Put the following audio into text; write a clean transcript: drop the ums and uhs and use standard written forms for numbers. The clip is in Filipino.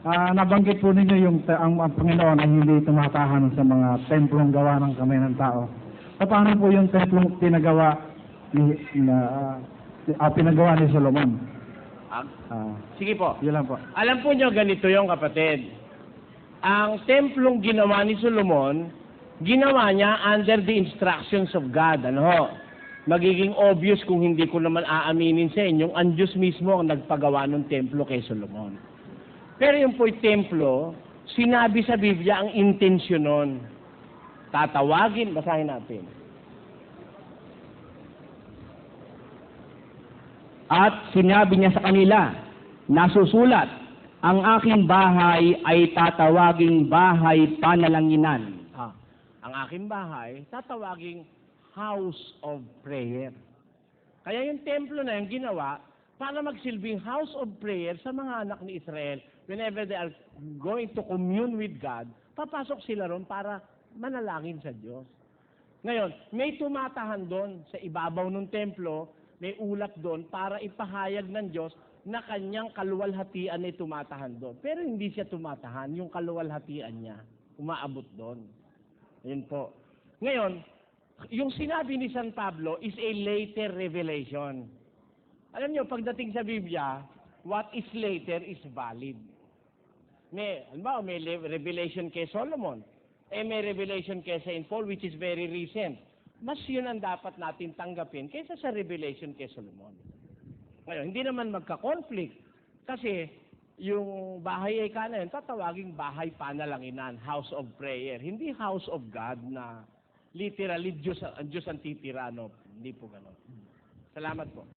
Nabanggit po ninyo yung ang Panginoon ay hindi tumatahan sa mga templong gawa ng kamay ng tao. Paano po yung templong pinagawa ni Solomon? Sige po. Yun lang po. Alam po nyo, ganito yung kapatid. Ang templong ginawa ni Solomon, ginawa niya under the instructions of God. Ano ho? Magiging obvious kung hindi ko naman aaminin sa inyo, ang Diyos mismo ang nagpagawa ng templo kay Solomon. Pero yung po'y templo, sinabi sa Biblia ang intensyon nun. Tatawagin, basahin natin. At sinabi niya sa kanila, nasusulat, ang aking bahay ay tatawaging bahay panalanginan. Ang aking bahay, tatawaging house of prayer. Kaya yung templo na yung ginawa para magsilbing house of prayer sa mga anak ni Israel. Whenever they are going to commune with God, papasok sila ron para manalangin sa Diyos. Ngayon, may tumatahan doon sa ibabaw ng templo, may ulap doon para ipahayag ng Diyos na kanyang kaluwalhatian ay tumatahan doon. Pero hindi siya tumatahan, yung kaluwalhatian niya, umaabot doon. Yun po. Ngayon, yung sinabi ni San Pablo is a later revelation. Alam niyo, pagdating sa Biblia, what is later is valid. May revelation kay Solomon. May revelation kay St. Paul, which is very recent. Mas yun ang dapat natin tanggapin kaysa sa revelation kay Solomon. Ngayon, hindi naman magka-conflict. Kasi yung bahay ay yun, tatawaging bahay panalanginan, house of prayer. Hindi house of God na literally Diyos ang titira, no? Hindi po gano'n. Salamat po.